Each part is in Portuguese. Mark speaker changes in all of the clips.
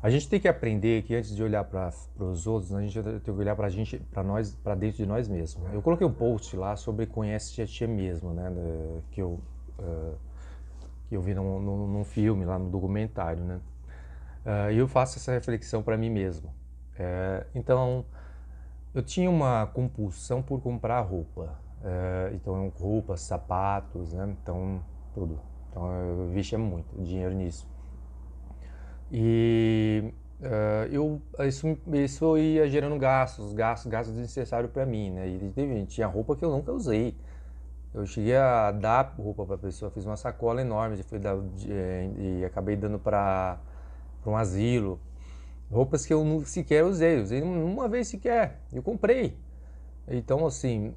Speaker 1: A gente tem que aprender que antes de olhar para os outros, a gente tem que olhar para a gente, para nós, para dentro de nós mesmos. Eu coloquei um post lá sobre conhece-te a ti mesmo, né? Que eu vi num filme, lá no documentário, né? E eu faço essa reflexão para mim mesmo. Então, eu tinha uma compulsão por comprar roupa. Então, roupas, sapatos, né? Então, tudo. Então, eu investia muito dinheiro nisso. E isso ia gerando gastos desnecessários para mim, né? E tinha roupa que eu nunca usei. Eu cheguei a dar roupa para a pessoa, fiz uma sacola enorme e acabei dando para um asilo. Roupas que eu sequer usei uma vez sequer, eu comprei. Então, assim,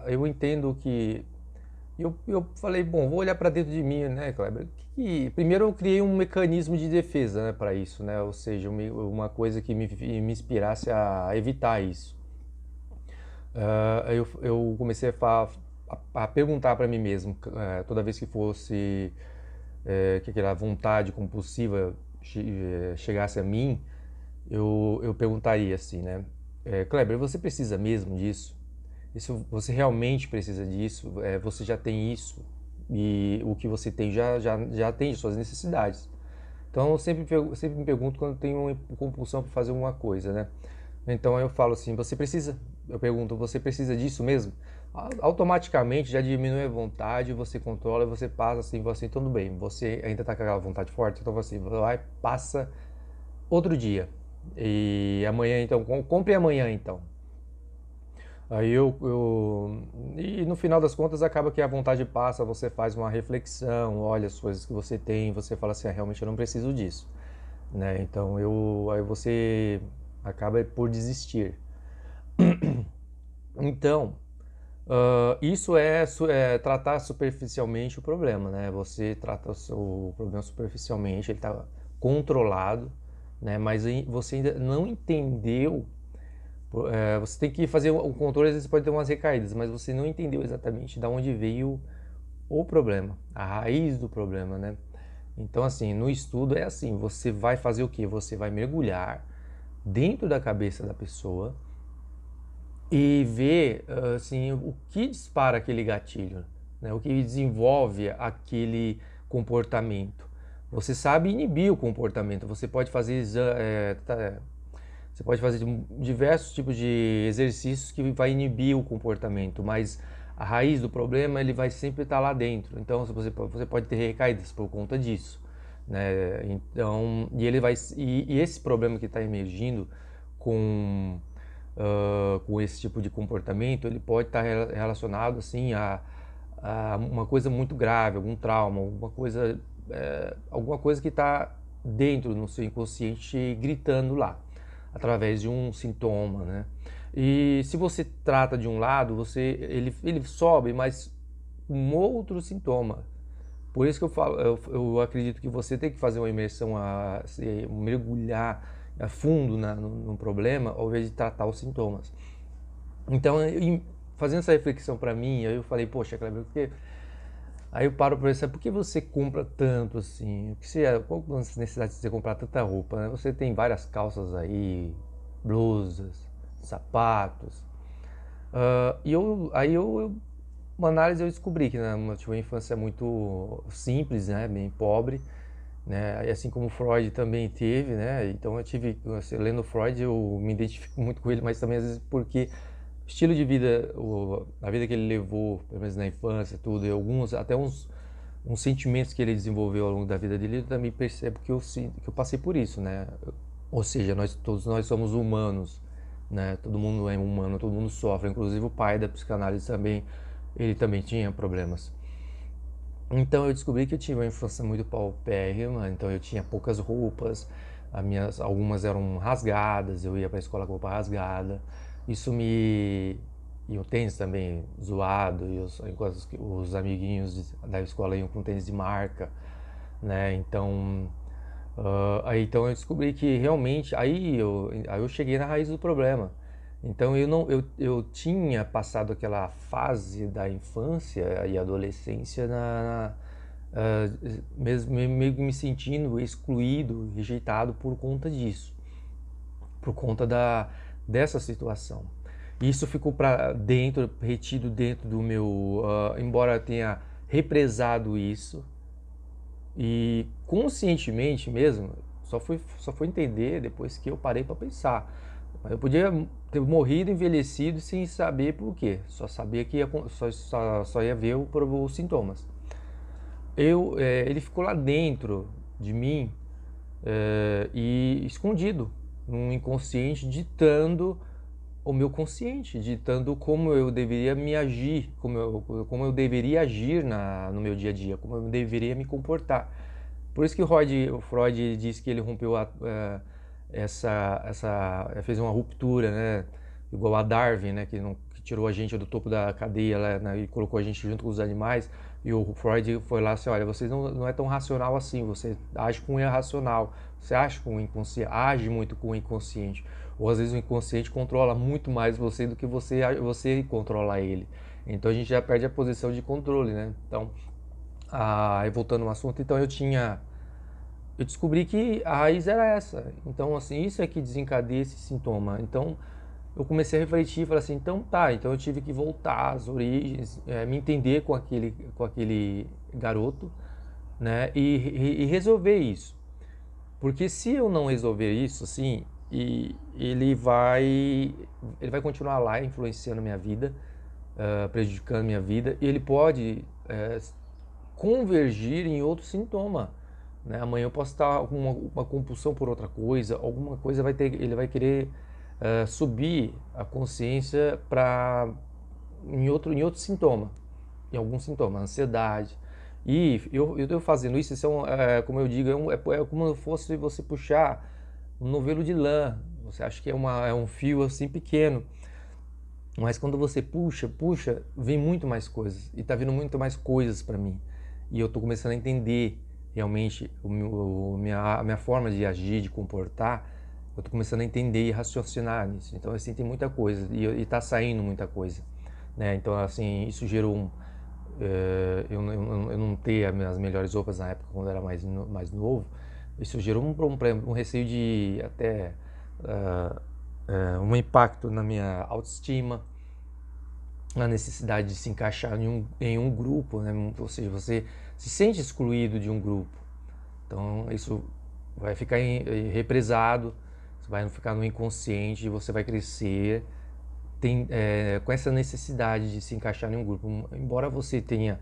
Speaker 1: eu entendo que eu falei, bom, vou olhar para dentro de mim, né, Kleber? Primeiro eu criei um mecanismo de defesa, né, para isso, né? Ou seja, uma coisa que me inspirasse a evitar isso. Eu comecei a perguntar para mim mesmo, toda vez que fosse que aquela vontade compulsiva chegasse a mim, eu perguntaria assim, né? Kleber, você precisa mesmo disso? Você realmente precisa disso? Você já tem isso? E o que você tem já tem suas necessidades. Então eu sempre me pergunto quando tenho uma compulsão para fazer alguma coisa, né? Então eu falo assim, eu pergunto, você precisa disso mesmo? Automaticamente já diminui a vontade, você controla, você passa assim, tudo bem, você ainda está com aquela vontade forte, então você vai, passa outro dia. E amanhã então, compre amanhã então. E no final das contas acaba que a vontade passa, você faz uma reflexão, olha as coisas que você tem, você fala assim, realmente eu não preciso disso, né? Então aí você acaba por desistir. Então, isso é tratar superficialmente o problema, né? Você trata o problema superficialmente, ele está controlado, né? Mas você ainda não entendeu. Você tem que fazer o controle, às vezes pode ter umas recaídas, mas você não entendeu exatamente de onde veio o problema, a raiz do problema, né? Então, assim, no estudo é assim, você vai fazer o quê? Você vai mergulhar dentro da cabeça da pessoa e ver, assim, o que dispara aquele gatilho, né? O que desenvolve aquele comportamento. Você sabe inibir o comportamento, você pode fazer diversos tipos de exercícios que vai inibir o comportamento, mas a raiz do problema ele vai sempre estar lá dentro. Então você pode ter recaídas por conta disso, né? Então e esse problema que está emergindo com com esse tipo de comportamento, ele pode estar relacionado assim a uma coisa muito grave, algum trauma, alguma coisa que está dentro no seu inconsciente gritando lá através de um sintoma, né? E se você trata de um lado, ele sobe, mas um outro sintoma. Por isso que eu falo, eu acredito que você tem que fazer uma imersão, mergulhar a fundo no problema, ao invés de tratar os sintomas. Então, fazendo essa reflexão para mim, aí eu falei, poxa, Kleber, porque aí eu paro para pensar, por que você compra tanto assim? Qual a necessidade de você comprar tanta roupa, né? Você tem várias calças aí, blusas, sapatos. Uma análise eu descobri que eu tive uma infância muito simples, né? Bem pobre, né? E assim como Freud também teve, né? Então eu tive, lendo Freud, eu me identifico muito com ele, mas também às vezes porque o estilo de vida, a vida que ele levou, pelo menos na infância, tudo, e até uns sentimentos que ele desenvolveu ao longo da vida dele, eu também percebo que eu passei por isso, né? Ou seja, todos nós somos humanos, né? Todo mundo é humano, todo mundo sofre, inclusive o pai da psicanálise também, ele também tinha problemas. Então eu descobri que eu tive uma infância muito paupérrima, então eu tinha poucas roupas, algumas eram rasgadas, eu ia para a escola com roupa rasgada. Isso me e o tênis também zoado, os amiguinhos da escola iam com tênis de marca, né? Então, então eu descobri que realmente aí eu cheguei na raiz do problema. Então eu não eu tinha passado aquela fase da infância e adolescência mesmo meio que me sentindo excluído, rejeitado por conta disso, por conta dessa situação. Isso ficou para dentro, retido dentro do meu, embora eu tenha represado isso, e conscientemente mesmo, só fui entender depois que eu parei para pensar. Eu podia ter morrido, envelhecido sem saber por quê. Só sabia que só ia ver os sintomas. Ele ficou lá dentro de mim, e escondido, num inconsciente, ditando o meu consciente, ditando como eu deveria me agir, como eu deveria agir no meu dia a dia, como eu deveria me comportar. Por isso que o Freud diz que ele rompeu fez uma ruptura, né? Igual a Darwin, né? Que tirou a gente do topo da cadeia lá, né? E colocou a gente junto com os animais. E o Freud foi lá assim, olha, você não é tão racional assim, você age com o irracional, você age com o inconsciente, age muito com o inconsciente. Ou às vezes o inconsciente controla muito mais você do que você controla ele. Então a gente já perde a posição de controle, né? Então, voltando ao assunto, então eu descobri que a raiz era essa. Então, assim, isso é que desencadeia esse sintoma. Então, eu comecei a refletir e falei assim, então tá, então eu tive que voltar às origens, me entender com aquele garoto, né, e resolver isso. Porque se eu não resolver isso, assim, ele vai continuar lá influenciando minha vida, prejudicando minha vida, e ele pode convergir em outro sintoma. Né? Amanhã eu posso estar com uma compulsão por outra coisa, alguma coisa ele vai querer subir a consciência em outro sintoma, em algum sintoma, ansiedade. E eu fazendo isso, como eu digo, é como se fosse você puxar um novelo de lã. Você acha que é um fio assim pequeno, mas quando você puxa, vem muito mais coisas. E tá vindo muito mais coisas para mim. E eu tô começando a entender realmente a minha forma de agir, de comportar. Eu tô começando a entender e raciocinar nisso. Então, assim, tem muita coisa. E tá saindo muita coisa. Né? Então, assim, isso gerou eu não ter as minhas melhores roupas na época, quando eu era mais novo. Isso gerou um receio de até um impacto na minha autoestima, na necessidade de se encaixar em um grupo, né? Ou seja, você se sente excluído de um grupo. Então isso vai ficar represado, você vai ficar no inconsciente, você vai crescer com essa necessidade de se encaixar em um grupo. Embora você tenha,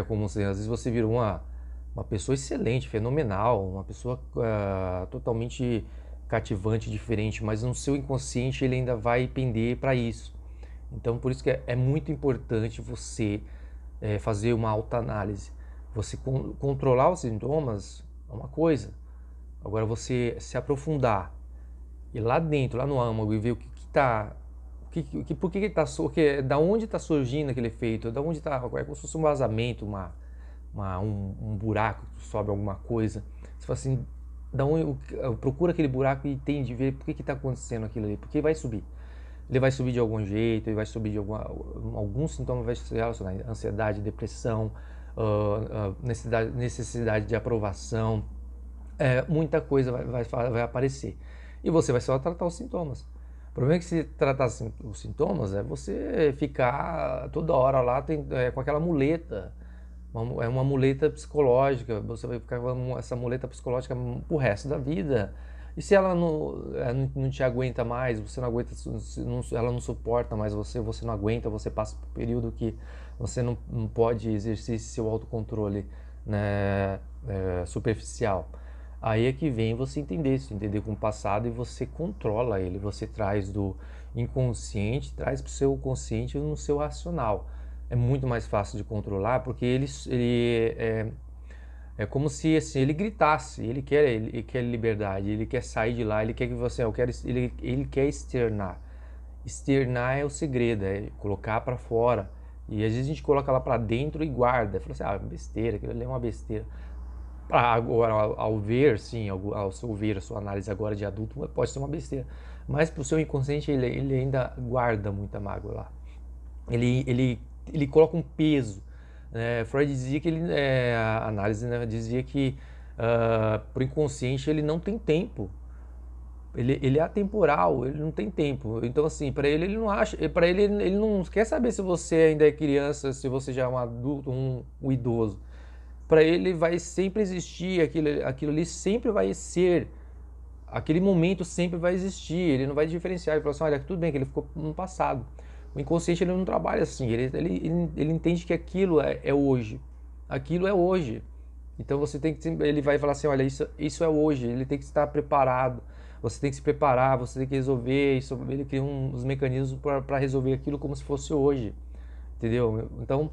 Speaker 1: como às vezes você virou uma pessoa excelente, fenomenal, uma pessoa totalmente cativante, diferente, mas no seu inconsciente ele ainda vai pender para isso. Então, por isso que é muito importante você fazer uma autoanálise. Você controlar os sintomas é uma coisa. Agora, você se aprofundar e lá dentro, lá no âmago, e ver o que está... por que está... Da onde está surgindo aquele efeito? Da onde está... É como se fosse um vazamento, um buraco que sobe alguma coisa. Você fala assim, procura aquele buraco e entende, ver por que está acontecendo aquilo ali. Porque vai subir. Ele vai subir de algum jeito, ele vai subir de algum sintoma, vai se relacionar a ansiedade, depressão, necessidade de aprovação, muita coisa vai aparecer. E você vai só tratar os sintomas. O problema é que se tratar os sintomas é você ficar toda hora lá com aquela muleta. É uma muleta psicológica, você vai ficar com essa muleta psicológica pro resto da vida. E se ela não te aguenta mais, você não aguenta, ela não suporta mais você não aguenta, você passa por um período que você não pode exercer seu autocontrole, né, superficial. Aí é que vem você entender com o passado, e você controla ele, você traz do inconsciente, traz para o seu consciente no seu racional. É muito mais fácil de controlar, porque ele é como se assim, ele gritasse, ele quer liberdade, ele quer sair de lá, ele quer que você, ele quer externar. Externar é o segredo, é colocar para fora. E às vezes a gente coloca lá para dentro e guarda, fala assim, besteira, aquilo ali é uma besteira. Agora, ao ver, sim, ao seu ver, a sua análise agora de adulto, pode ser uma besteira. Mas para o seu inconsciente, ele ainda guarda muita mágoa lá. Ele coloca um peso Freud dizia que a análise, né, dizia que pro inconsciente ele não tem tempo. Ele é atemporal, ele não tem tempo. Então, assim, para ele não acha, para ele não quer saber se você ainda é criança, se você já é um adulto, um idoso. Para ele vai sempre existir, aquilo ali sempre vai ser, aquele momento sempre vai existir. Ele não vai diferenciar. Ele fala assim, olha, tudo bem que ele ficou no passado. O inconsciente ele não trabalha assim. Ele entende que aquilo é hoje. Aquilo é hoje. Então você tem que, ele vai falar assim, olha, isso é hoje, ele tem que estar preparado, você tem que se preparar, você tem que resolver isso, ele cria uns mecanismos para resolver aquilo como se fosse hoje, entendeu? Então,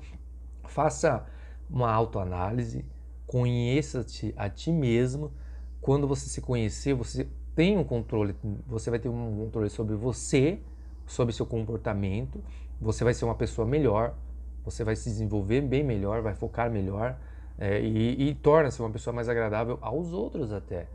Speaker 1: faça uma autoanálise, conheça-te a ti mesmo, quando você se conhecer, você tem um controle, você vai ter um controle sobre você, sobre seu comportamento, você vai ser uma pessoa melhor, você vai se desenvolver bem melhor, vai focar melhor, e torna-se uma pessoa mais agradável aos outros até.